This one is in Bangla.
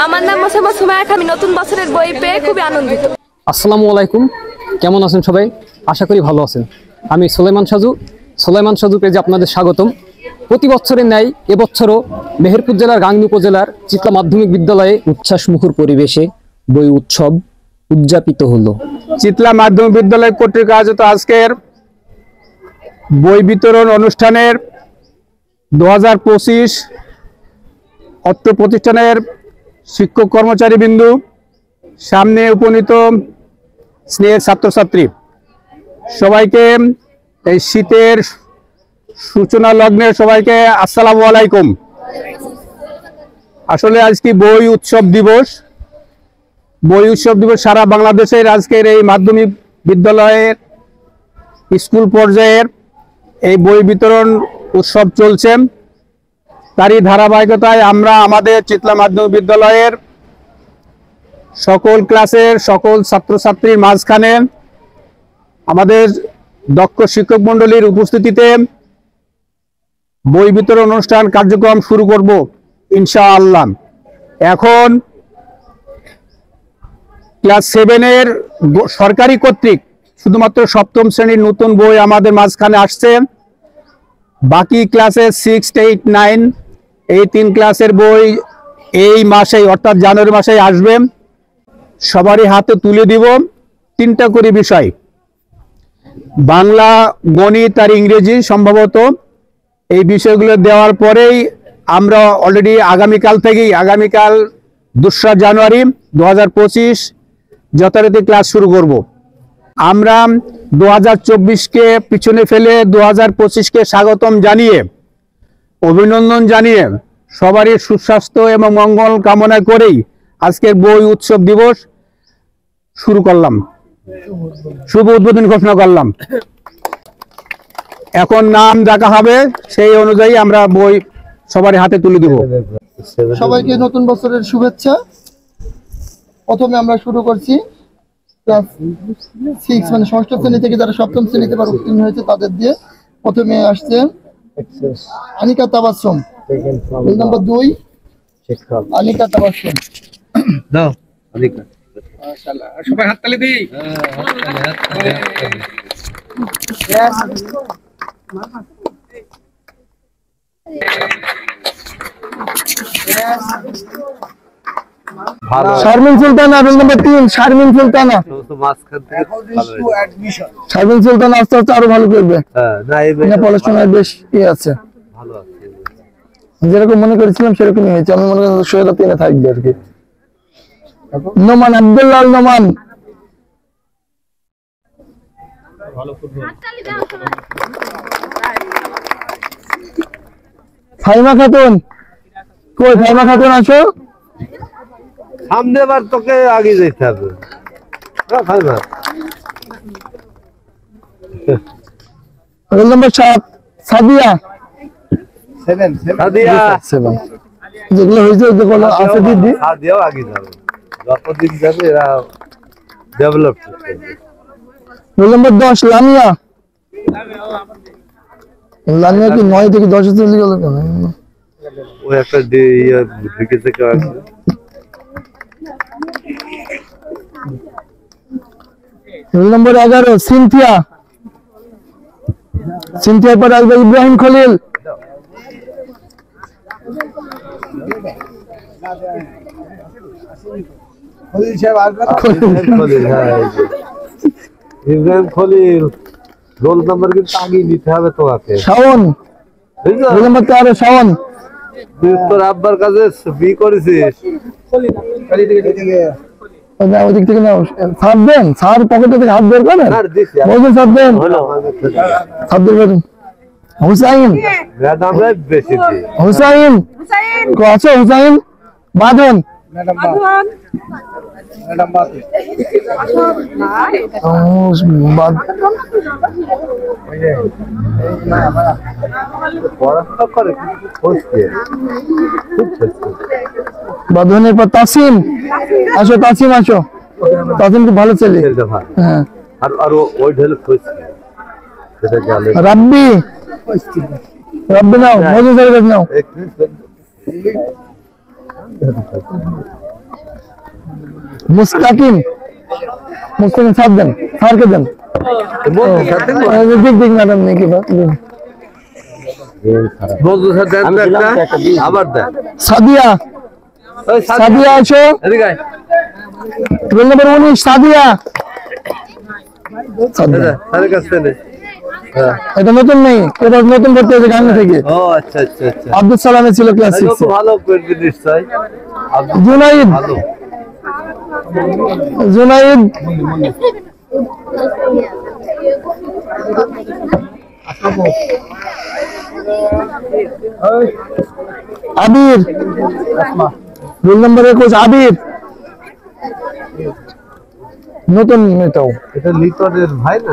আমার নাম মোসাম্মদ সুমাইয়া খান। আমি নতুন বছরের বই পেয়ে খুবই আনন্দিত। আসসালামু আলাইকুম, কেমন আছেন সবাই? আশা করি ভালো আছেন। আমি সুলাইমান সাজু পেজে আপনাদের স্বাগতম। প্রতি বছরের ন্যায় এবছরও মেহেরপুর জেলার গাংনী উপজেলার চিতলা মাধ্যমিক বিদ্যালয়ে উচ্ছ্বাসমুখর পরিবেশে বই উৎসব উদযাপিত হলো। চিতলা মাধ্যমিক বিদ্যালয় কর্তৃক আয়োজিত আজকের বই বিতরণ অনুষ্ঠানের 2025 অর্থ প্রতিষ্ঠানের শিক্ষক কর্মচারী বিন্দু, সামনে উপনীত স্নেহের ছাত্রছাত্রী সবাইকে এই শীতের সূচনা লগ্নে সবাইকে আসসালামু আলাইকুম। আসলে আজকে বই উৎসব দিবস সারা বাংলাদেশের আজকের এই মাধ্যমিক বিদ্যালয়ের স্কুল পর্যায়ের এই বই বিতরণ উৎসব চলছে। তারই ধারাবাহিকতায় আমরা আমাদের চিতলা মাধ্যমিক বিদ্যালয়ের সকল ক্লাসের সকল ছাত্রছাত্রীর মাঝখানে আমাদের দক্ষ শিক্ষক মণ্ডলীর উপস্থিতিতে বই বিতরণ অনুষ্ঠান কার্যক্রম শুরু করব ইনশাআল্লাহ। এখন ক্লাস 7-এর সরকারি কর্তৃক শুধুমাত্র সপ্তম শ্রেণীর নতুন বই আমাদের মাঝখানে আসছে। বাকি ক্লাসে 6, 8, 9 এই 3 ক্লাসের বই এই মাসেই অর্থাৎ জানুয়ারি মাসেই আসবে। সবারই হাতে তুলে দিব 3টা করে বিষয়, বাংলা, গণিত আর ইংরেজি। সম্ভবত এই বিষয়গুলো দেওয়ার পরেই আমরা অলরেডি আগামীকাল 2রা জানুয়ারি 2025 যথারীতি ক্লাস শুরু করব। আমরা 2024-কে পিছনে ফেলে 2025-কে স্বাগতম জানিয়ে, অভিনন্দন জানিয়ে, সবারই সুস্বাস্থ্য এবং মঙ্গল কামনা করেই আজকের বই উৎসব দিবস শুরু করলাম, শুভ উদ্বোধন ঘোষণা করলাম। এখন নাম ডাকা হবে, সেই অনুযায়ী আমরা বই সবার হাতে তুলে দিব। সবাইকে নতুন বছরের শুভেচ্ছা। প্রথমে আমরা শুরু করছি ক্লাস 6 মানে ষষ্ঠ শ্রেণী থেকে যারা সপ্তম শ্রেণীতে উত্তীর্ণ হয়েছে তাদের দিয়ে। প্রথমে আসছে আনিকা তাবাসসুম, রোল নাম্বার 2 আনিকা তাবাসসুম। দাও আনিকা, মাশাআল্লাহ সবাই হাততালি দিই। Sharmin Sultana, roll number 3 Sharmin Sultana. শারমিন সুলতানা আস্তে আস্তে আরো ভালো করবে। পড়াশোনায় বেশ আছে, যেরকম মনে করেছিলাম সেরকমই হয়েছে। আমি মনে করি 3 থাকবে আর কি। নোমান আব্দুল্লাহ নোমান, ফাইমা খাতুন কই? ফাইমা খাতুন আসো সামনে, বার তোকে আগে যেতে হবে। ফাইমা রোল নাম্বার 7 সাদিয়া, 7 সাদিয়া 7 যেগুলো হয়েছে ওগুলো আছে দিদি। সাদিয়াও আগে যাবে, যতদিন যাবে এরা ডেভেলপ করবে। Roll number 10 Lamia. লামিয়া কি 9 থেকে 10 চলে গেল কেন? ওই একটা ঢুকে থেকে আসছে। Roll number 11 Cynthia. সিনথিয়ার পর আসবে ইব্রাহিম খলিল। ইব্রাহিম খলিল রোল নাম্বার কিন্তু আগে নিতে হবে তোমাকে। Shaon, roll number 13 Shaon. তোর আব্বার কাছে বি করেছিস। ওদিক থেকে নাও, সাপ দেন, সার পকেটে থেকে হাত বের করেন, বলছেন সাপ দেন, সাপ বের করেন। হুসাইন, হুসাইন আছো? হুসাইন বাঁধন, বাঁধনের পর তাসিম। আসো তাসিম, আসো। তাসিম খুব ভালো ছেলে। হ্যাঁ, আর ওই ঢেলে রাব্বি, রাব্বি নাও, মজু সাহেব নাও। মুস্তাকিম সাথ দেন, স্যারকে দেন। দিক দিক ম্যাডাম নাকি বন্ধু সাথে আবার দেন। সাদিয়া, সাদিয়া আছো? Roll number 19 Sadia. স্যারের কাছ থেকে এটা নতুন নেই, এটা নতুন ভর্তি হয়েছে গাঙ্গা থেকে। ও আচ্ছা আচ্ছা আচ্ছা, আব্দুল সালামে ছিল ক্লাস 6 এ। ভালো করবে নিশ্চয়। জুনাইদ, ভালো জুনাইদ আবির, রোল নম্বর 21 আবির। নতুন এটাও এটা লিটনের ভাই না?